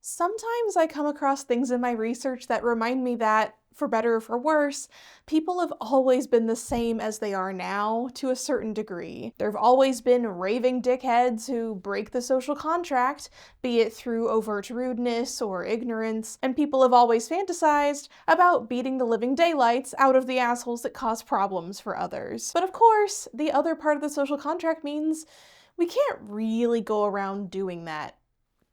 Sometimes I come across things in my research that remind me that, for better or for worse, people have always been the same as they are now, to a certain degree. There have always been raving dickheads who break the social contract, be it through overt rudeness or ignorance, and people have always fantasized about beating the living daylights out of the assholes that cause problems for others. But of course, the other part of the social contract means we can't really go around doing that.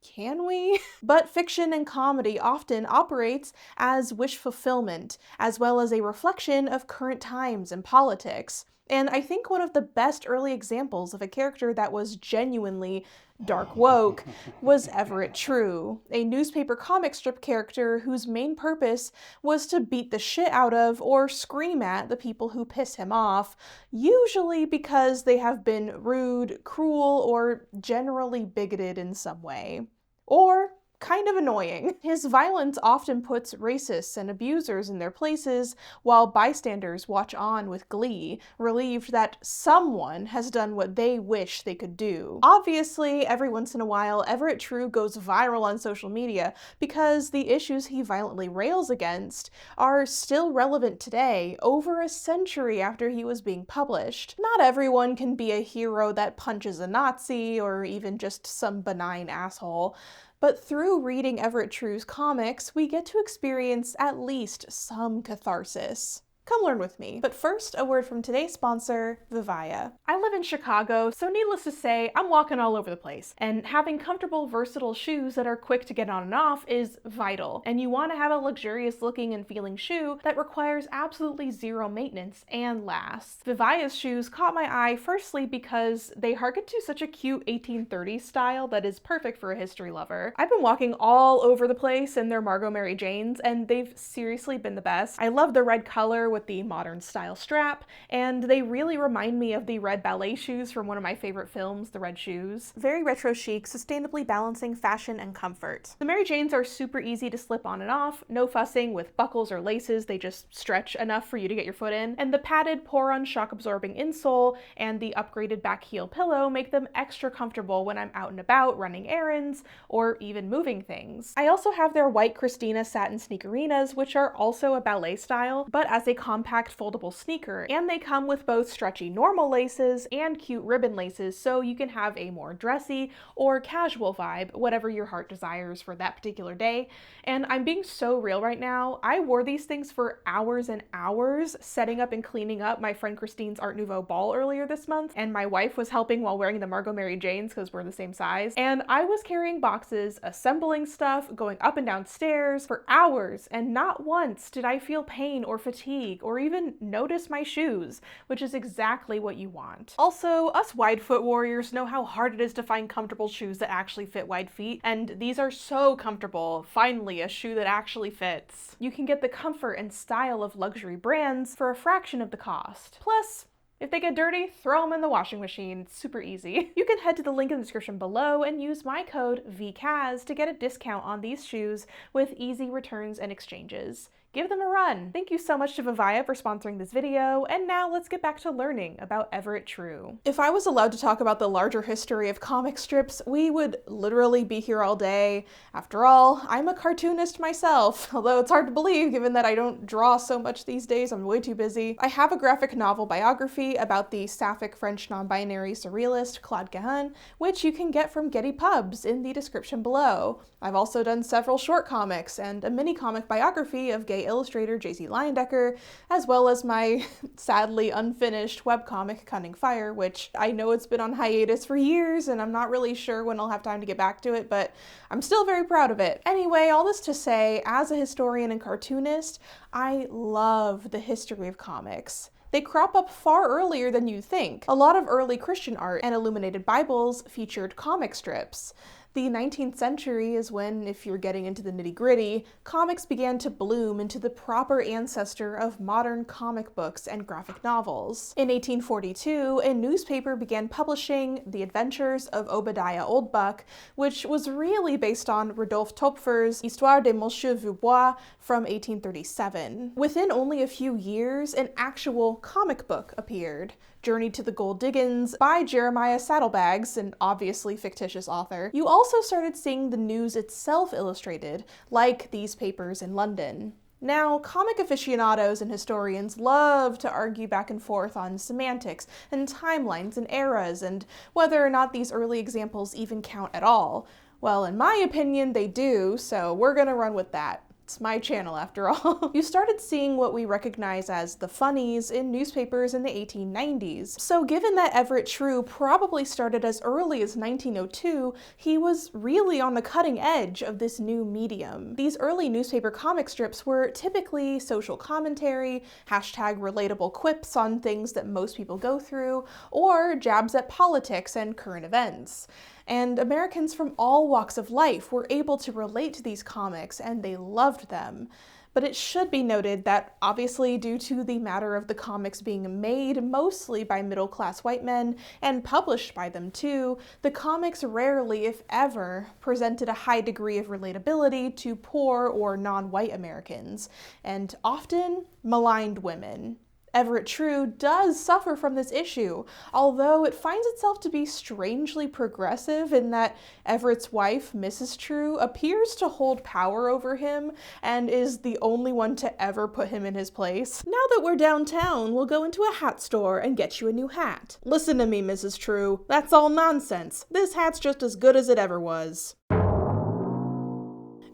Can we? But fiction and comedy often operates as wish fulfillment, as well as a reflection of current times and politics. And I think one of the best early examples of a character that was genuinely dark woke was Everett True, a newspaper comic strip character whose main purpose was to beat the shit out of or scream at the people who piss him off, usually because they have been rude, cruel, or generally bigoted in some way. Or kind of annoying. His violence often puts racists and abusers in their places, while bystanders watch on with glee, relieved that someone has done what they wish they could do. Obviously, every once in a while, Everett True goes viral on social media because the issues he violently rails against are still relevant today, over a century after he was being published. Not everyone can be a hero that punches a Nazi, or even just some benign asshole. But through reading Everett True's comics, we get to experience at least some catharsis. Come learn with me. But first, a word from today's sponsor, Vivaya. I live in Chicago, so needless to say, I'm walking all over the place. And having comfortable, versatile shoes that are quick to get on and off is vital. And you want to have a luxurious looking and feeling shoe that requires absolutely zero maintenance and lasts. Vivaya's shoes caught my eye firstly because they harken to such a cute 1830s style that is perfect for a history lover. I've been walking all over the place in their Margot Mary Janes, and they've seriously been the best. I love the red color with the modern style strap, and they really remind me of the red ballet shoes from one of my favorite films, The Red Shoes. Very retro chic, sustainably balancing fashion and comfort. The Mary Janes are super easy to slip on and off, no fussing with buckles or laces, they just stretch enough for you to get your foot in, and the padded pour-on shock-absorbing insole and the upgraded back heel pillow make them extra comfortable when I'm out and about running errands or even moving things. I also have their white Christina satin sneakerinas, which are also a ballet style, but as a compact foldable sneaker, and they come with both stretchy normal laces and cute ribbon laces, so you can have a more dressy or casual vibe, whatever your heart desires for that particular day. And I'm being so real right now, I wore these things for hours and hours, setting up and cleaning up my friend Christine's Art Nouveau ball earlier this month, and my wife was helping while wearing the Margot Mary Janes because we're the same size, and I was carrying boxes, assembling stuff, going up and down stairs for hours, and not once did I feel pain or fatigue or even notice my shoes, which is exactly what you want. Also, us wide foot warriors know how hard it is to find comfortable shoes that actually fit wide feet, and these are so comfortable. Finally, a shoe that actually fits. You can get the comfort and style of luxury brands for a fraction of the cost. Plus, if they get dirty, throw them in the washing machine. It's super easy. You can head to the link in the description below and use my code VCAS to get a discount on these shoes with easy returns and exchanges. Give them a run. Thank you so much to Vivaya for sponsoring this video, and now let's get back to learning about Everett True. If I was allowed to talk about the larger history of comic strips, we would literally be here all day. After all, I'm a cartoonist myself, although it's hard to believe given that I don't draw so much these days, I'm way too busy. I have a graphic novel biography about the sapphic French non-binary surrealist Claude Cahun, which you can get from Getty Pubs in the description below. I've also done several short comics and a mini comic biography of gay illustrator J.C. Leyendecker, as well as my sadly unfinished webcomic Cunning Fire, which I know it's been on hiatus for years and I'm not really sure when I'll have time to get back to it, but I'm still very proud of it. Anyway, all this to say, as a historian and cartoonist, I love the history of comics. They crop up far earlier than you think. A lot of early Christian art and illuminated Bibles featured comic strips. The 19th century is when, if you're getting into the nitty-gritty, comics began to bloom into the proper ancestor of modern comic books and graphic novels. In 1842, a newspaper began publishing The Adventures of Obadiah Oldbuck, which was really based on Rodolphe Töpfer's Histoire de Monsieur Vaubois from 1837. Within only a few years, an actual comic book appeared. Journey to the Gold Diggins by Jeremiah Saddlebags, an obviously fictitious author, you also started seeing the news itself illustrated, like these papers in London. Now, comic aficionados and historians love to argue back and forth on semantics and timelines and eras and whether or not these early examples even count at all. Well, in my opinion, they do, so we're gonna run with that. It's my channel after all. You started seeing what we recognize as the funnies in newspapers in the 1890s. So given that Everett True probably started as early as 1902, he was really on the cutting edge of this new medium. These early newspaper comic strips were typically social commentary, hashtag relatable quips on things that most people go through, or jabs at politics and current events. And Americans from all walks of life were able to relate to these comics, and they loved them. But it should be noted that, obviously due to the matter of the comics being made mostly by middle-class white men, and published by them too, the comics rarely, if ever, presented a high degree of relatability to poor or non-white Americans, and often maligned women. Everett True does suffer from this issue, although it finds itself to be strangely progressive in that Everett's wife, Mrs. True, appears to hold power over him and is the only one to ever put him in his place. Now that we're downtown, we'll go into a hat store and get you a new hat. Listen to me, Mrs. True. That's all nonsense. This hat's just as good as it ever was.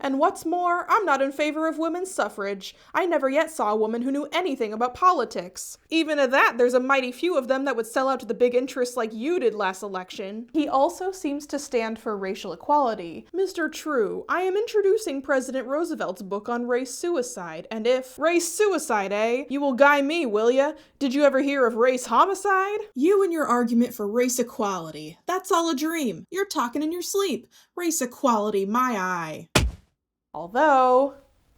And what's more, I'm not in favor of women's suffrage. I never yet saw a woman who knew anything about politics. Even at that, there's a mighty few of them that would sell out to the big interests like you did last election. He also seems to stand for racial equality. Mr. True, I am introducing President Roosevelt's book on race suicide, and if— Race suicide, eh? You will guy me, will ya? Did you ever hear of race homicide? You and your argument for race equality. That's all a dream. You're talking in your sleep. Race equality, my eye. Although,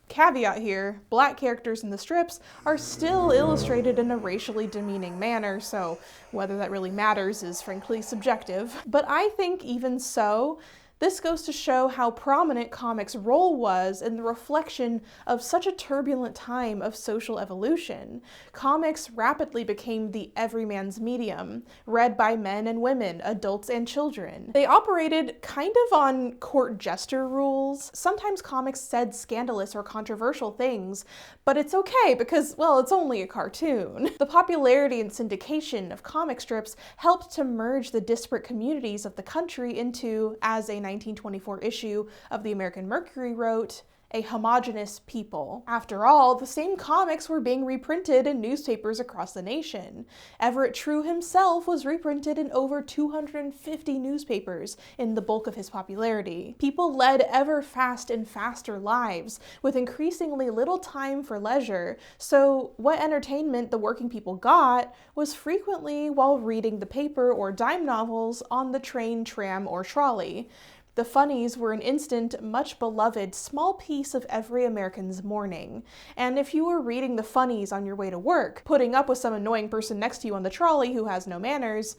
caveat here, black characters in the strips are still illustrated in a racially demeaning manner, so whether that really matters is frankly subjective. But I think even so, this goes to show how prominent comics' role was in the reflection of such a turbulent time of social evolution. Comics rapidly became the everyman's medium, read by men and women, adults and children. They operated kind of on court jester rules. Sometimes comics said scandalous or controversial things, but it's okay because, well, it's only a cartoon. The popularity and syndication of comic strips helped to merge the disparate communities of the country into, as a 1924 issue of the American Mercury wrote, a homogenous people. After all, the same comics were being reprinted in newspapers across the nation. Everett True himself was reprinted in over 250 newspapers in the bulk of his popularity. People led ever fast and faster lives, with increasingly little time for leisure, so what entertainment the working people got was frequently while reading the paper or dime novels on the train, tram, or trolley. The funnies were an instant, much beloved, small piece of every American's morning. And if you were reading the funnies on your way to work, putting up with some annoying person next to you on the trolley who has no manners,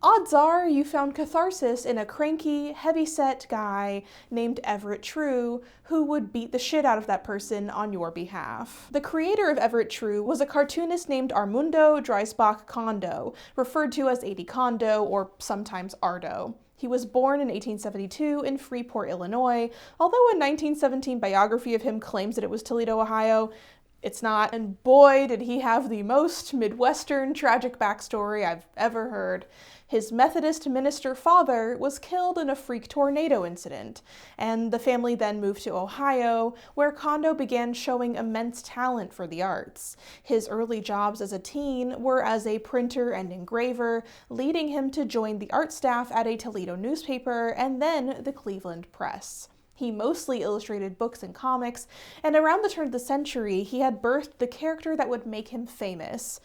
odds are you found catharsis in a cranky, heavy-set guy named Everett True who would beat the shit out of that person on your behalf. The creator of Everett True was a cartoonist named Armando Dreisbach Condo, referred to as A.D. Condo or sometimes Ardo. He was born in 1872 in Freeport, Illinois, although a 1917 biography of him claims that it was Toledo, Ohio. It's not, and boy did he have the most Midwestern tragic backstory I've ever heard. His Methodist minister father was killed in a freak tornado incident, and the family then moved to Ohio, where Condo began showing immense talent for the arts. His early jobs as a teen were as a printer and engraver, leading him to join the art staff at a Toledo newspaper and then the Cleveland Press. He mostly illustrated books and comics, and around the turn of the century, he had birthed the character that would make him famous.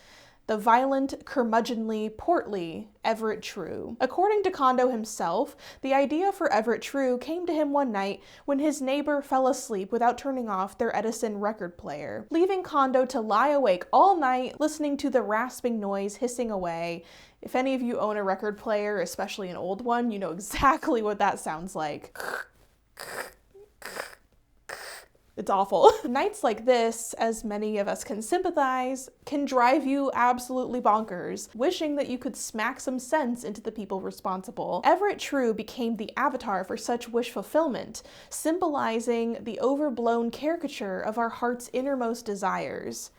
The violent, curmudgeonly, portly Everett True. According to Condo himself, the idea for Everett True came to him one night when his neighbor fell asleep without turning off their Edison record player, leaving Condo to lie awake all night listening to the rasping noise hissing away. If any of you own a record player, especially an old one, you know exactly what that sounds like. It's awful. Nights like this, as many of us can sympathize, can drive you absolutely bonkers, wishing that you could smack some sense into the people responsible. Everett True became the avatar for such wish fulfillment, symbolizing the overblown caricature of our heart's innermost desires.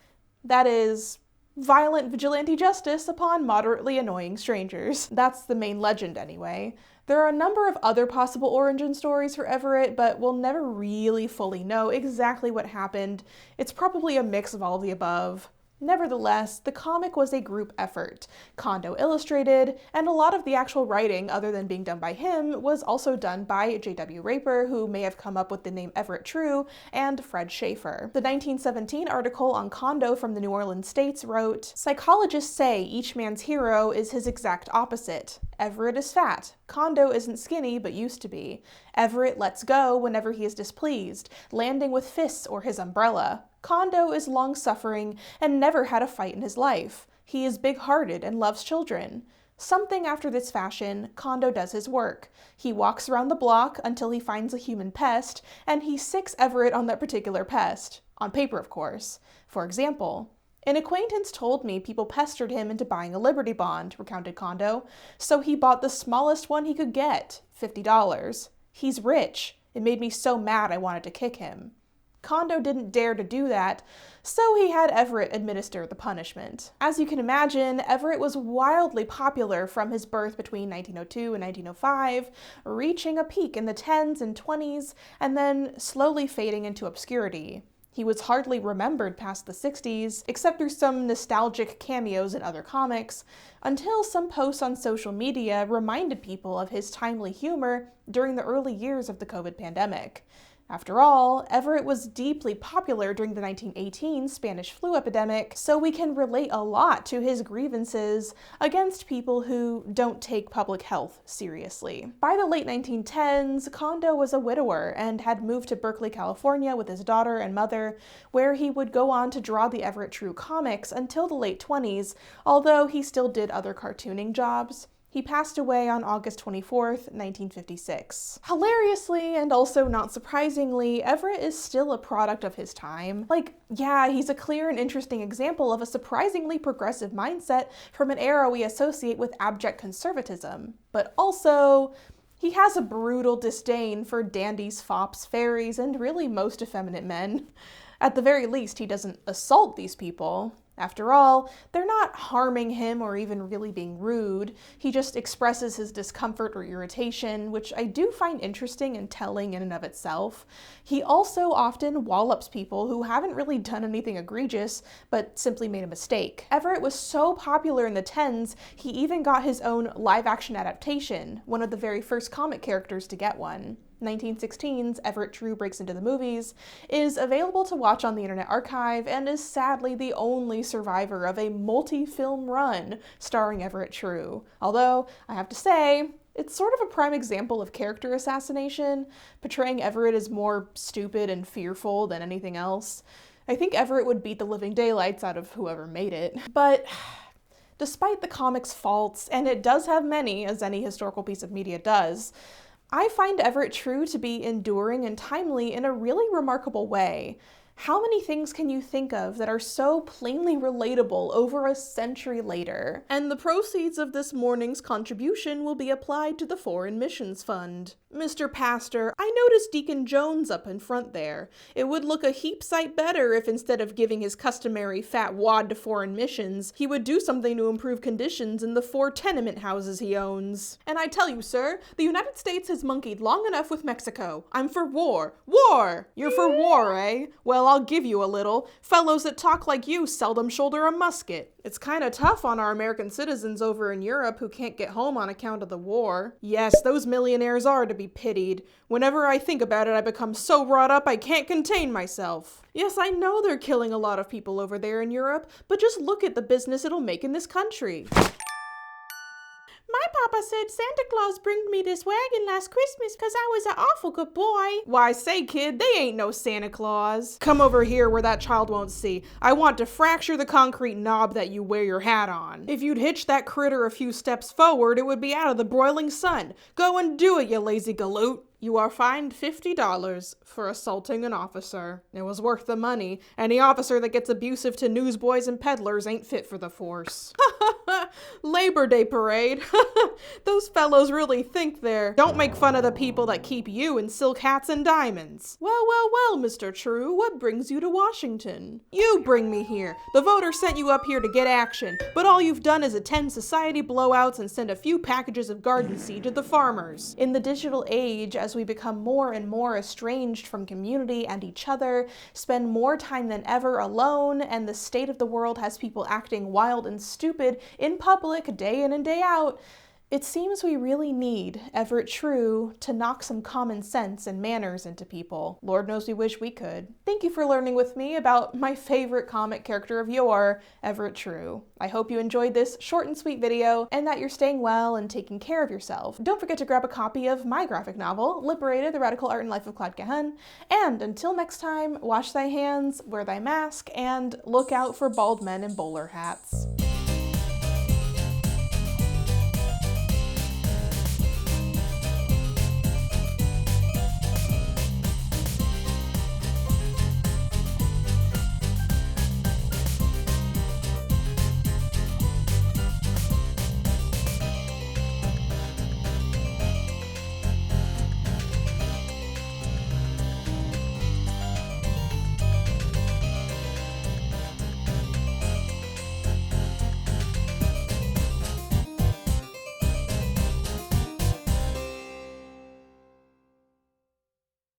That is, violent vigilante justice upon moderately annoying strangers. That's the main legend anyway. There are a number of other possible origin stories for Everett, but we'll never really fully know exactly what happened. It's probably a mix of all of the above. Nevertheless, the comic was a group effort. Condo illustrated, and a lot of the actual writing, other than being done by him, was also done by J.W. Raper, who may have come up with the name Everett True, and Fred Schaefer. The 1917 article on Condo from the New Orleans States wrote, "Psychologists say each man's hero is his exact opposite. Everett is fat. Condo isn't skinny, but used to be. Everett lets go whenever he is displeased, landing with fists or his umbrella. Condo is long-suffering and never had a fight in his life. He is big-hearted and loves children. Something after this fashion, Condo does his work. He walks around the block until he finds a human pest, and he sicks Everett on that particular pest. On paper, of course. For example, an acquaintance told me people pestered him into buying a Liberty Bond," recounted Condo, "so he bought the smallest one he could get, $50. He's rich. It made me so mad I wanted to kick him." Condo didn't dare to do that, so he had Everett administer the punishment. As you can imagine, Everett was wildly popular from his birth between 1902 and 1905, reaching a peak in the 10s and 20s, and then slowly fading into obscurity. He was hardly remembered past the 60s, except through some nostalgic cameos in other comics, until some posts on social media reminded people of his timely humor during the early years of the COVID pandemic. After all, Everett was deeply popular during the 1918 Spanish flu epidemic, so we can relate a lot to his grievances against people who don't take public health seriously. By the late 1910s, Condo was a widower and had moved to Berkeley, California with his daughter and mother, where he would go on to draw the Everett True comics until the late 20s, although he still did other cartooning jobs. He passed away on August 24th, 1956. Hilariously, and also not surprisingly, Everett is still a product of his time. Yeah, he's a clear and interesting example of a surprisingly progressive mindset from an era we associate with abject conservatism. But also, he has a brutal disdain for dandies, fops, fairies, and really most effeminate men. At the very least, he doesn't assault these people. After all, they're not harming him or even really being rude. He just expresses his discomfort or irritation, which I do find interesting and telling in and of itself. He also often wallops people who haven't really done anything egregious, but simply made a mistake. Everett was so popular in the 10s, he even got his own live-action adaptation, one of the very first comic characters to get one. 1916's Everett True Breaks into the Movies is available to watch on the Internet Archive and is sadly the only survivor of a multi-film run starring Everett True. Although, I have to say, it's sort of a prime example of character assassination, portraying Everett as more stupid and fearful than anything else. I think Everett would beat the living daylights out of whoever made it. But despite the comic's faults, and it does have many, as any historical piece of media does, I find Everett True to be enduring and timely in a really remarkable way. How many things can you think of that are so plainly relatable over a century later? And the proceeds of this morning's contribution will be applied to the Foreign Missions Fund. Mr. Pastor, I noticed Deacon Jones up in front there. It would look a heap sight better if instead of giving his customary fat wad to foreign missions, he would do something to improve conditions in the 4 tenement houses he owns. And I tell you, sir, the United States has monkeyed long enough with Mexico. I'm for war. War! You're for war, eh? Well, I'll give you a little. Fellows that talk like you seldom shoulder a musket. It's kinda tough on our American citizens over in Europe who can't get home on account of the war. Yes, those millionaires are to be pitied. Whenever I think about it, I become so wrought up I can't contain myself. Yes, I know they're killing a lot of people over there in Europe, but just look at the business it'll make in this country. My papa said Santa Claus bringed me this wagon last Christmas because I was an awful good boy. Why, say, kid, they ain't no Santa Claus. Come over here where that child won't see. I want to fracture the concrete knob that you wear your hat on. If you'd hitch that critter a few steps forward, it would be out of the broiling sun. Go and do it, you lazy galoot. You are fined $50 for assaulting an officer. It was worth the money. Any officer that gets abusive to newsboys and peddlers ain't fit for the force. Labor Day parade. Those fellows really think they're... Don't make fun of the people that keep you in silk hats and diamonds. Well, well, well, Mr. True, what brings you to Washington? You bring me here. The voters sent you up here to get action, but all you've done is attend society blowouts and send a few packages of garden seed to the farmers. In the digital age, as we become more and more estranged from community and each other, spend more time than ever alone, and the state of the world has people acting wild and stupid in public day in and day out, it seems we really need Everett True to knock some common sense and manners into people. Lord knows we wish we could. Thank you for learning with me about my favorite comic character of yore, Everett True. I hope you enjoyed this short and sweet video and that you're staying well and taking care of yourself. Don't forget to grab a copy of my graphic novel, Liberated, The Radical Art and Life of Claude Cahun. And until next time, wash thy hands, wear thy mask, and look out for bald men in bowler hats.